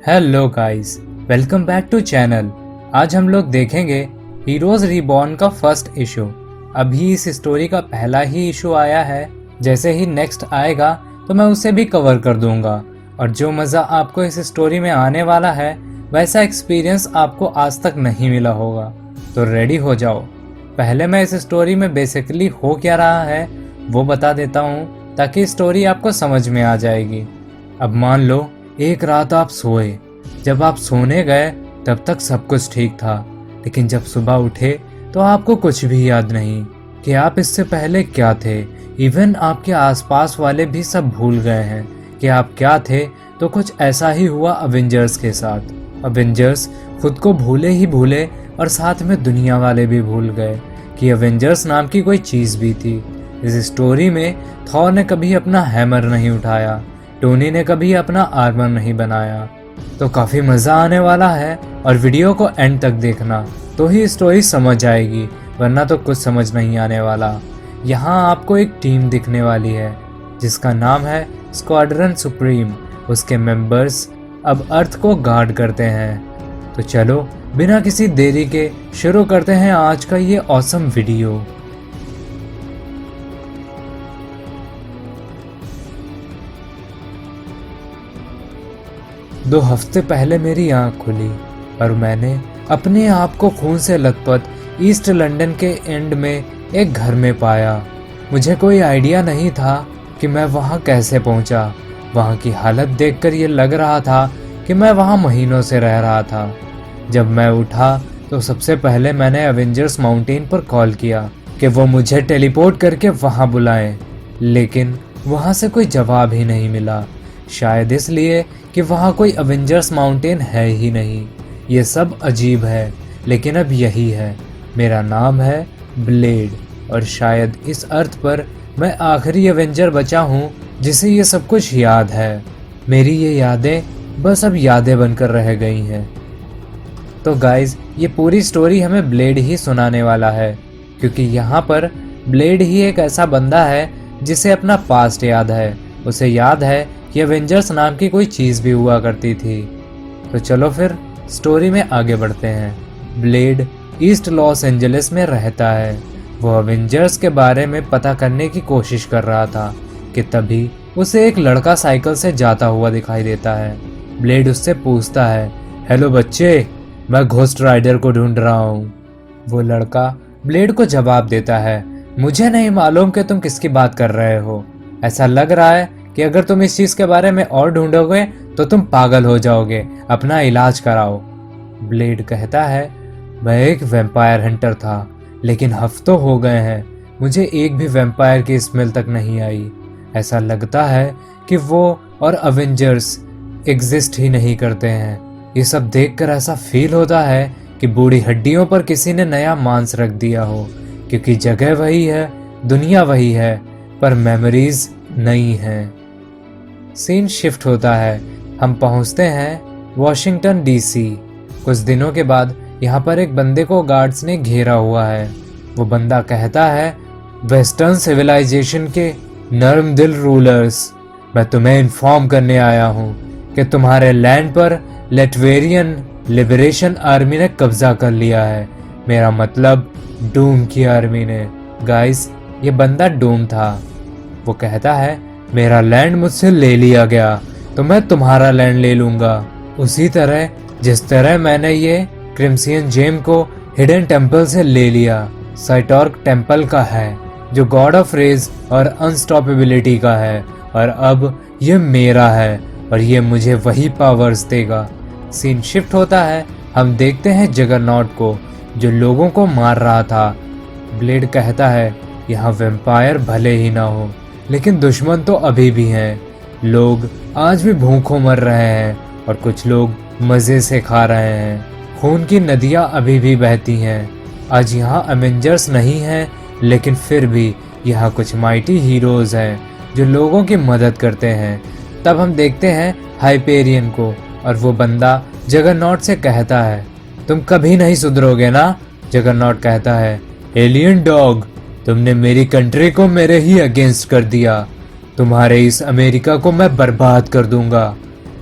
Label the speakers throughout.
Speaker 1: Hello guys, welcome back to channel. आज हम लोग देखेंगे हीरोज रीबॉर्न का फर्स्ट इशू। अभी इस स्टोरी का पहला ही इशू आया है। जैसे ही नेक्स्ट आएगा तो मैं उसे भी कवर कर दूंगा। और जो मज़ा आपको इस स्टोरी में आने वाला है वैसा एक्सपीरियंस आपको आज तक नहीं मिला होगा। तो रेडी हो जाओ। पहले मैं इस स्टोरी में बेसिकली हो क्या रहा है वो बता देता हूँ ताकि स्टोरी आपको समझ में आ जाएगी। अब मान लो एक रात आप सोए। जब आप सोने गए तब तक सब कुछ ठीक था, लेकिन जब सुबह उठे तो आपको कुछ भी याद नहीं कि आप इससे पहले क्या थे। इवन आपके आसपास वाले भी सब भूल गए हैं कि आप क्या थे। तो कुछ ऐसा ही हुआ अवेंजर्स के साथ। अवेंजर्स खुद को भूले ही भूले और साथ में दुनिया वाले भी भूल गए कि अवेंजर्स नाम की कोई चीज़ भी थी। इस स्टोरी में थॉर ने कभी अपना हैमर नहीं उठाया, टोनी ने कभी अपना आर्मर नहीं बनाया। तो काफ़ी मज़ा आने वाला है और वीडियो को एंड तक देखना तो ही स्टोरी समझ आएगी, वरना तो कुछ समझ नहीं आने वाला। यहाँ आपको एक टीम दिखने वाली है जिसका नाम है स्क्वाड्रन सुप्रीम। उसके मेंबर्स अब अर्थ को गार्ड करते हैं। तो चलो बिना किसी देरी के शुरू करते हैं आज का ये ऑसम वीडियो। दो हफ्ते पहले मेरी आंख खुली और मैंने अपने आप को खून से लथपथ ईस्ट लंदन के एंड में एक घर में पाया। मुझे कोई आइडिया नहीं था कि मैं वहां कैसे पहुंचा। वहां की हालत देखकर ये लग रहा था कि मैं वहां महीनों से रह रहा था। जब मैं उठा तो सबसे पहले मैंने एवेंजर्स माउंटेन पर कॉल किया कि वो मुझे टेलीपोर्ट करके वहां बुलाएं, लेकिन वहां से कोई जवाब ही नहीं मिला। शायद इसलिए कि वहाँ कोई अवेंजर्स माउंटेन है ही नहीं। ये सब अजीब है, लेकिन अब यही है। मेरा नाम है ब्लेड और शायद इस अर्थ पर मैं आखिरी अवेंजर बचा हूँ जिसे ये सब कुछ याद है। मेरी ये यादें बस अब यादें बनकर रह गई हैं। तो गाइज, ये पूरी स्टोरी हमें ब्लेड ही सुनाने वाला है, क्योंकि यहाँ पर ब्लेड ही एक ऐसा बंदा है जिसे अपना पास्ट याद है। उसे याद है कि एवेंजर्स नाम की कोई चीज़ भी हुआ करती थी। तो चलो फिर स्टोरी में आगे बढ़ते हैं। ब्लेड ईस्ट लॉस एंजलिस में रहता है। वो एवेंजर्स के बारे में पता करने की कोशिश कर रहा था कि तभी उसे एक लड़का साइकिल से जाता हुआ दिखाई देता है। ब्लेड उससे पूछता है, हेलो बच्चे, मैं घोस्ट राइडर को ढूंढ रहा हूँ। वो लड़का ब्लेड को जवाब देता है, मुझे नहीं मालूम कि तुम किसकी बात कर रहे हो। ऐसा लग रहा है कि अगर तुम इस चीज के बारे में और ढूंढोगे तो तुम पागल हो जाओगे। अपना इलाज कराओ। ब्लेड कहता है, मैं एक वैम्पायर हंटर था, लेकिन हफ्तों हो गए हैं मुझे एक भी वैम्पायर की स्मेल तक नहीं आई। ऐसा लगता है कि वो और अवेंजर्स एग्जिस्ट ही नहीं करते हैं। ये सब देखकर ऐसा फील होता है कि बूढ़ी हड्डियों पर किसी ने नया मांस रख दिया हो, क्योंकि जगह वही है, दुनिया वही है, पर मेमोरीज नई हैं। सीन शिफ्ट होता है। हम पहुंचते हैं वॉशिंगटन डीसी। कुछ दिनों के बाद यहाँ पर एक बंदे को गार्ड्स ने घेरा हुआ है। वो बंदा कहता है, वेस्टर्न सिविलाइजेशन के नर्म दिल रूलर्स, मैं तुम्हें इन्फॉर्म करने आया हूँ कि तुम्हारे लैंड पर लेटवेरियन लिबरेशन आर्मी ने कब्जा कर लिया है। मेरा मतलब डूम की आर्मी ने। गाइस, ये बंदा डूम था। वो कहता है, मेरा लैंड मुझसे ले लिया गया तो मैं तुम्हारा लैंड ले लूंगा, उसी तरह जिस तरह मैंने ये क्रिम्सियन जेम को हिडन टेम्पल से ले लिया। साइटॉर्क टेम्पल का है जो गॉड ऑफ रेज और अनस्टॉपेबिलिटी का है, और अब ये मेरा है और ये मुझे वही पावर्स देगा। सीन शिफ्ट होता है। हम देखते हैं जगरनॉट को जो लोगों को मार रहा था। ब्लेड कहता है, यहाँ वैम्पायर भले ही ना हो, लेकिन दुश्मन तो अभी भी हैं। लोग आज भी भूखों मर रहे हैं और कुछ लोग मज़े से खा रहे हैं। खून की नदियाँ अभी भी बहती हैं। आज यहाँ अवेंजर्स नहीं हैं, लेकिन फिर भी यहाँ कुछ माइटी हीरोज़ हैं जो लोगों की मदद करते हैं। तब हम देखते हैं हाइपेरियन को, और वो बंदा जगरनॉट से कहता है, तुम कभी नहीं सुधरोगे ना। जगरनॉट कहता है, एलियन डॉग, तुमने मेरी कंट्री को मेरे ही अगेंस्ट कर दिया। तुम्हारे इस अमेरिका को मैं बर्बाद कर दूंगा।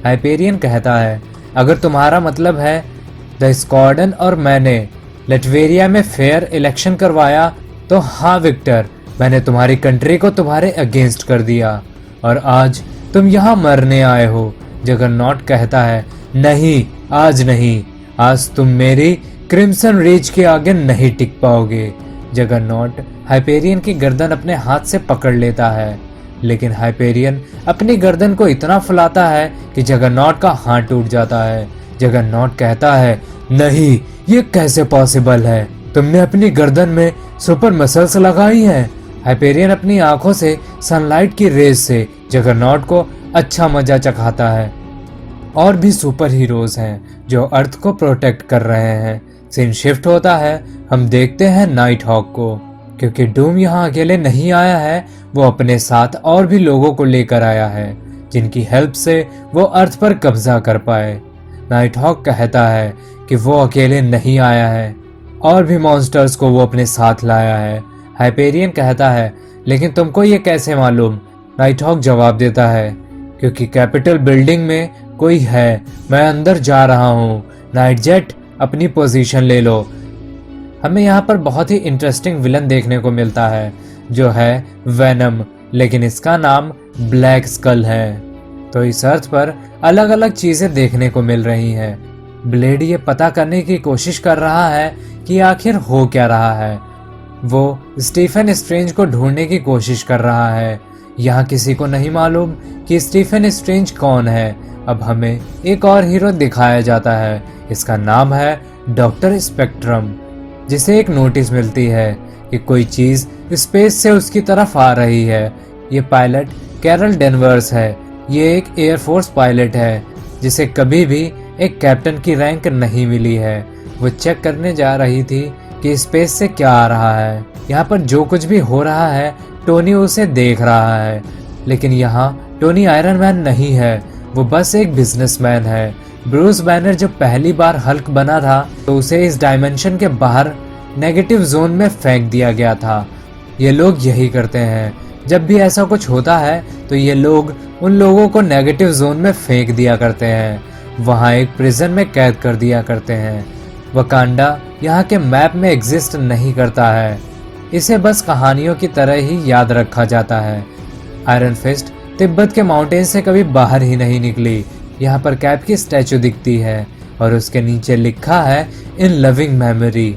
Speaker 1: हाइपेरियन कहता है, अगर तुम्हारा मतलब है द स्क्वाड्रन और मैंने लटवेरिया में फेयर इलेक्शन करवाया, तो हाँ विक्टर, मैंने तुम्हारी कंट्री को तुम्हारे अगेंस्ट कर दिया और आज तुम यहाँ मरने आए हो। जगरनॉट कहता है, नहीं, आज नहीं, आज तुम मेरी क्रिम्सन रीच के आगे नहीं टिक पाओगे। जगरनॉट हाइपेरियन की गर्दन अपने हाथ से पकड़ लेता है, लेकिन हाइपेरियन अपनी गर्दन को इतना फुलाता है कि जगरनॉट का हाथ टूट जाता है। जगरनॉट कहता है, नहीं, ये कैसे पॉसिबल है? तुमने अपनी गर्दन में सुपर मसल्स लगाई हैं। हाइपेरियन अपनी आंखों से सनलाइट की रेज से जगरनॉट को अच्छा मजा चखाता है। और भी सुपर हीरोज हैं जो अर्थ को प्रोटेक्ट कर रहे हैं। सीन शिफ्ट होता है, हम देखते हैं नाइट हॉक को। क्योंकि डूम यहाँ अकेले नहीं आया है, वो अपने साथ और भी लोगों को लेकर आया है जिनकी हेल्प से वो अर्थ पर कब्जा कर पाए। नाइट हॉक कहता है कि वो अकेले नहीं आया है, और भी मॉन्स्टर्स को वो अपने साथ लाया है। हाइपेरियन कहता है, लेकिन तुमको ये कैसे मालूम? नाइट हॉक जवाब देता है, क्योंकि कैपिटल बिल्डिंग में कोई है, मैं अंदर जा रहा हूँ। नाइट जेट, अपनी पोजीशन ले लो। हमें यहाँ पर बहुत ही इंटरेस्टिंग विलन देखने को मिलता है जो है वेनम, लेकिन इसका नाम ब्लैक स्कल है। तो इस अर्थ पर अलग अलग चीजें देखने को मिल रही हैं। ब्लेड ये पता करने की कोशिश कर रहा है कि आखिर हो क्या रहा है। वो स्टीफन स्ट्रेंज को ढूंढने की कोशिश कर रहा है। यहाँ किसी को नहीं मालूम कि स्टीफन स्ट्रेंज कौन है। अब हमें एक और हीरो दिखाया जाता है, इसका नाम है डॉक्टर स्पेक्ट्रम, जिसे एक नोटिस मिलती है कि कोई चीज स्पेस से उसकी तरफ आ रही है। ये पायलट कैरल डेनवर्स है। ये एक एयरफोर्स पायलट है जिसे कभी भी एक कैप्टन की रैंक नहीं मिली है। वो चेक करने जा रही थी कि स्पेस से क्या आ रहा है। यहाँ पर जो कुछ भी हो रहा है टोनी उसे देख रहा है, लेकिन यहाँ टोनी आयरन मैन नहीं है, वो बस एक बिजनेसमैन है। ब्रूस बैनर जब पहली बार हल्क बना था तो उसे इस डायमेंशन के बाहर नेगेटिव जोन में फेंक दिया गया था। ये लोग यही करते हैं, जब भी ऐसा कुछ होता है तो ये लोग उन लोगों को नेगेटिव जोन में फेंक दिया करते हैं, वहाँ एक प्रिजन में कैद कर दिया करते हैं। वकांडा यहाँ के मैप में एग्जिस्ट नहीं करता है, इसे बस कहानियों की तरह ही याद रखा जाता है। आयरन फिस्ट तिब्बत के माउंटेन से कभी बाहर ही नहीं निकली। यहाँ पर कैप की स्टैचू दिखती है और उसके नीचे लिखा है इन लविंग मेमोरी।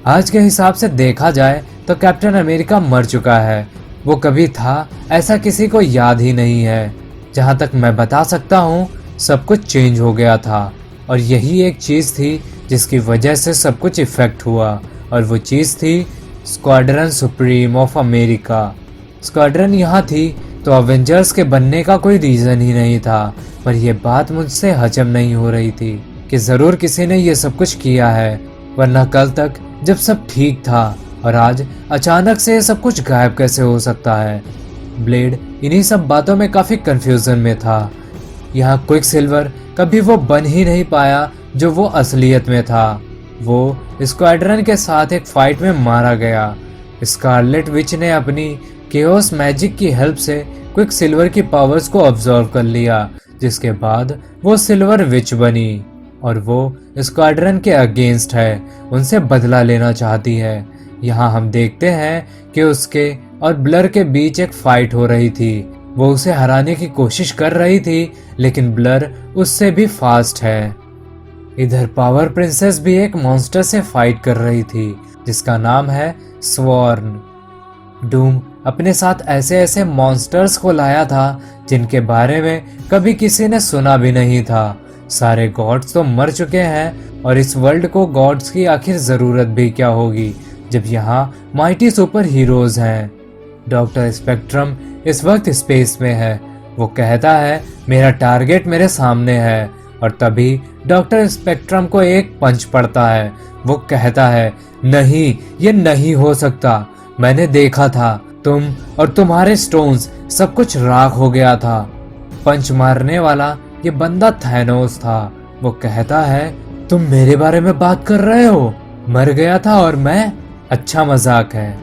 Speaker 1: आज के हिसाब से देखा जाए तो कैप्टन अमेरिका मर चुका है, वो कभी था ऐसा किसी को याद ही नहीं है। जहाँ तक मैं बता सकता हूँ सब कुछ चेंज हो गया था, और यही एक चीज़ थी जिसकी वजह से सब कुछ इफेक्ट हुआ, और वो चीज़ थी squadron supreme of America. Squadron यहाँ थी तो अवेंजर्स के बनने का कोई रीज़न ही नहीं था, पर यह बात मुझसे हजम नहीं हो रही थी कि ज़रूर किसी ने ये सब कुछ किया है, वरना कल तक जब सब ठीक था और आज अचानक से सब कुछ गायब कैसे हो सकता है। ब्लेड इन्हीं सब बातों में काफ़ी कंफ्यूजन में था। यहाँ क्विक सिल्वर कभी वो बन ही नहीं पाया जो वो असलियत में था। वो स्क्वाड्रन के साथ एक फाइट में मारा गया। स्कारलेट विच ने अपनी केओस मैजिक की हेल्प से क्विक सिल्वर की पावर्स को ऑब्जर्व कर लिया, जिसके बाद वो सिल्वर विच बनी और वो स्क्वाड्रन के अगेंस्ट है, उनसे बदला लेना चाहती है। यहाँ हम देखते हैं कि उसके और ब्लर के बीच एक फाइट हो रही थी। वो उसे हराने की कोशिश कर रही थी, लेकिन ब्लर उससे भी फास्ट है। इधर पावर प्रिंसेस भी एक मॉन्स्टर से फाइट कर रही थी जिसका नाम है स्वॉर्न। डूम अपने साथ ऐसे ऐसे मॉन्स्टर्स को लाया था जिनके बारे में कभी किसी ने सुना भी नहीं था। सारे गॉड्स तो मर चुके हैं, और इस वर्ल्ड को गॉड्स की आखिर जरूरत भी क्या होगी जब यहाँ माइटी सुपर हीरोज हैं। डॉक्टर स्पेक्ट्रम इस वक्त स्पेस में है। वो कहता है मेरा टारगेट मेरे सामने है, और तभी डॉक्टर स्पेक्ट्रम को एक पंच पड़ता है। वो कहता है नहीं, ये नहीं हो सकता, मैंने देखा था, तुम और तुम्हारे स्टोन्स सब कुछ राख हो गया था। पंच मारने वाला ये बंदा थैनोस था। वो कहता है तुम मेरे बारे में बात कर रहे हो, मर गया था और मैं? अच्छा मजाक है।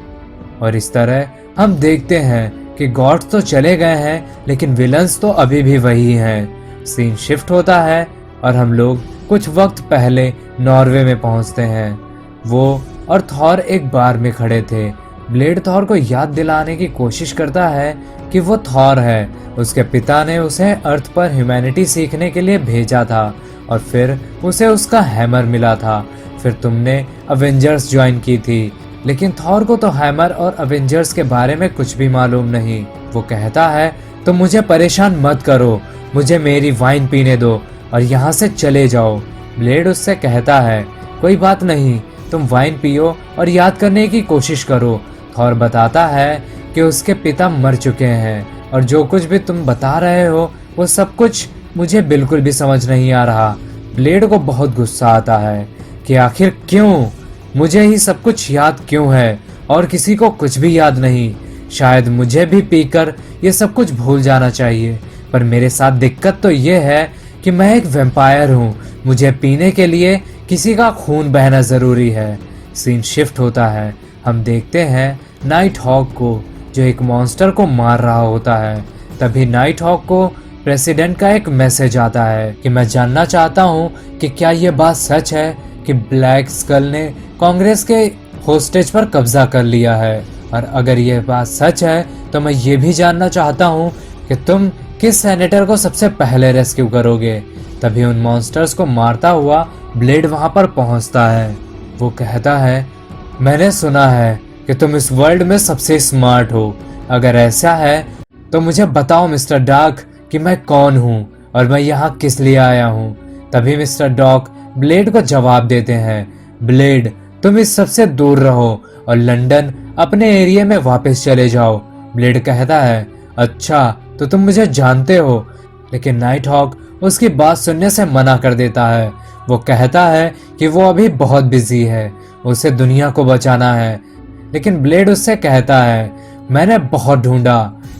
Speaker 1: और इस तरह हम देखते हैं कि गॉड्स तो चले गए हैं, लेकिन विलन्स तो अभी भी वही हैं। सीन शिफ्ट होता है और हम लोग कुछ वक्त पहले नॉर्वे में पहुंचते हैं। वो और थॉर एक बार में खड़े थे। ब्लेड थॉर को याद दिलाने की कोशिश करता है कि वो थॉर है। उसके पिता ने उसे अर्थ पर ह्यूमैनिटी सीखने के लिए भेजा था और फिर उसे उसका हैमर मिला था। फिर तुमने अवेंजर्स ज्वाइन की थी, लेकिन थॉर को तो हैमर और अवेंजर्स के बारे में कुछ भी मालूम नहीं। वो कहता है तो मुझे परेशान मत करो, मुझे मेरी वाइन पीने दो और यहाँ से चले जाओ। ब्लेड उससे कहता है कोई बात नहीं, तुम वाइन पियो और याद करने की कोशिश करो। थॉर बताता है कि उसके पिता मर चुके हैं और जो कुछ भी तुम बता रहे हो वो सब कुछ मुझे बिल्कुल भी समझ नहीं आ रहा। ब्लेड को बहुत गुस्सा आता है कि आखिर क्यों मुझे ही सब कुछ याद क्यों है और किसी को कुछ भी याद नहीं। शायद मुझे भी पीकर ये सब कुछ भूल जाना चाहिए, पर मेरे साथ दिक्कत तो ये है कि मैं एक वैम्पायर हूँ। मुझे पीने के लिए किसी का खून बहना जरूरी है। सीन शिफ्ट होता है। हम देखते हैं नाइट हॉक को, जो एक मॉन्स्टर को मार रहा होता है। तभी नाइट हॉक को प्रेसिडेंट का एक मैसेज आता है कि मैं जानना चाहता हूँ कि क्या ये बात सच है कि ब्लैक स्कल ने कांग्रेस के होस्टेज पर कब्जा कर लिया है, और अगर ये बात सच है तो मैं ये भी जानना चाहता हूँ कि तुम किस सेनेटर को सबसे पहले रेस्क्यू करोगे। तभी उन मॉन्स्टर्स को मारता हुआ ब्लेड वहां पर पहुंचता है। वो कहता है मैंने सुना है कि तुम इस वर्ल्ड में सबसे स्मार्ट हो। अगर ऐसा है तो मुझे बताओ मिस्टर डार्क कि मैं कौन हूँ और मैं यहाँ किस लिए आया हूँ। तभी मिस्टर डॉक ब्लेड को जवाब देते हैं ब्लेड तुम इस सबसे दूर रहो और लंदन अपने एरिया में वापस चले जाओ। ब्लेड कहता है अच्छा तो तुम मुझे जानते हो, लेकिन नाइट हॉक उसकी बात सुनने से मना कर देता है। वो कहता है कि वो अभी बहुत बिजी है, उसे दुनिया को बचाना है। लेकिन ब्लेड उससे कहता है मैंने बहुत ढूंढा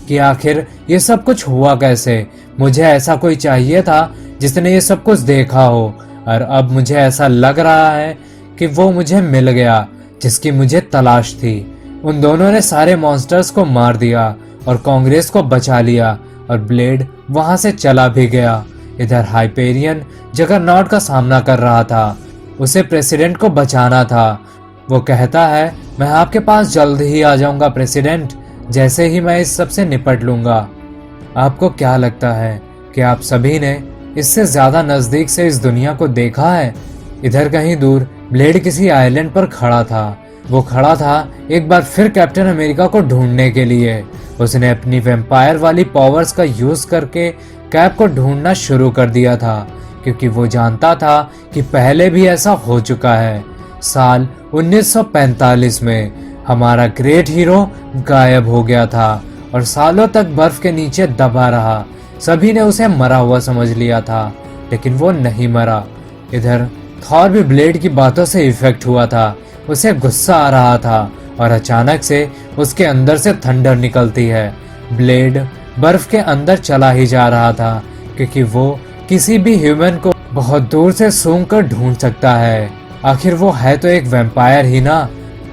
Speaker 1: कि आखिर ये सब कुछ हुआ कैसे। मुझे ऐसा कोई चाहिए था जिसने ये सब कुछ देखा हो, और अब मुझे ऐसा लग रहा है कि वो मुझे मिल गया जिसकी मुझे तलाश थी। उन दोनों ने सारे मॉन्स्टर्स को मार दिया और कांग्रेस को बचा लिया और ब्लेड वहां से चला भी गया। इधर हाइपेरियन जगरनॉट का सामना कर रहा था, उसे प्रेसिडेंट को बचाना था। वो कहता है मैं आपके पास जल्द ही आ जाऊंगा प्रेसिडेंट, जैसे ही मैं इस सब से निपट लूंगा। आपको क्या लगता है कि आप सभी ने इससे ज्यादा नजदीक से इस दुनिया को देखा है? इधर कहीं दूर ब्लेड किसी आइलैंड पर खड़ा था। वो खड़ा था एक बार फिर कैप्टन अमेरिका को ढूंढने के लिए। उसने अपनी वैम्पायर वाली पावर्स का यूज करके कैप को ढूंढना शुरू कर दिया था, क्योंकि वो जानता था कि पहले भी ऐसा हो चुका है। साल 1945 में हमारा ग्रेट हीरो गायब हो गया था और सालों तक बर्फ के नीचे दबा रहा। सभी ने उसे मरा हुआ समझ लिया था, लेकिन वो नहीं मरा। इधर थॉर भी ब्लेड की बातों से इफेक्ट हुआ था। उसे गुस्सा आ रहा था और अचानक से उसके अंदर से थंडर निकलती है। ब्लेड बर्फ के अंदर चला ही जा रहा था, क्योंकि वो किसी भी ह्यूमन को बहुत दूर से सूंघ कर ढूंढ सकता है। आखिर वो है तो एक वैम्पायर ही ना।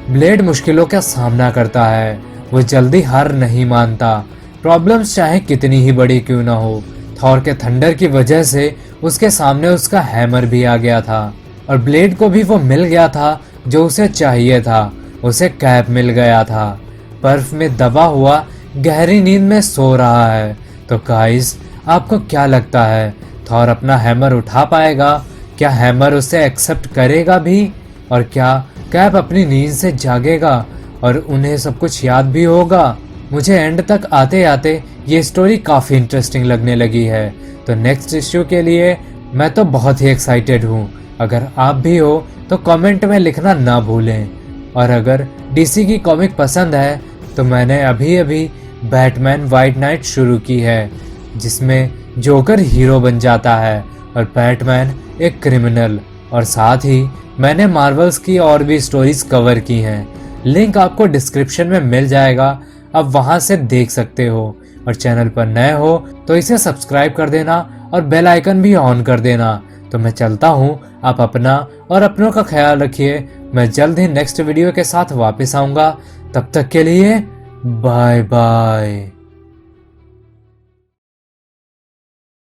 Speaker 1: ब्लेड मुश्किलों का सामना करता है। वो जल्दी हार नहीं मानता, प्रॉब्लम्स चाहे कितनी ही बड़ी क्यों ना हो। थॉर के थंडर की वजह से उसके सामने उसका हैमर भी आ गया था और ब्लेड को भी वो मिल गया था जो उसे चाहिए था। उसे कैप मिल गया था। बर्फ में दबा हुआ गहरी नींद में सो रहा है। तो गाइस आपको क्या लगता है, थॉर अपना हैमर उठा पाएगा? क्या हैमर उसे एक्सेप्ट करेगा भी? और क्या कैप अपनी नींद से जागेगा और उन्हें सब कुछ याद भी होगा? मुझे एंड तक आते आते ये स्टोरी काफ़ी इंटरेस्टिंग लगने लगी है। तो नेक्स्ट इश्यू के लिए मैं तो बहुत ही एक्साइटेड हूँ। अगर आप भी हो तो कमेंट में लिखना ना भूलें। और अगर डीसी की कॉमिक पसंद है तो मैंने अभी अभी बैटमैन वाइट नाइट शुरू की है, जिसमें जोकर हीरो बन जाता है और बैटमैन एक क्रिमिनल। और साथ ही मैंने मार्वल्स की और भी स्टोरीज कवर की हैं। लिंक आपको डिस्क्रिप्शन में मिल जाएगा, आप वहां से देख सकते हो। और चैनल पर नए हो तो इसे सब्सक्राइब कर देना और बेल आइकन भी ऑन कर देना। तो मैं चलता हूँ, आप अपना और अपनों का ख्याल रखिए। मैं जल्द ही नेक्स्ट वीडियो के साथ वापस आऊँगा। तब तक के लिए बाय बाय।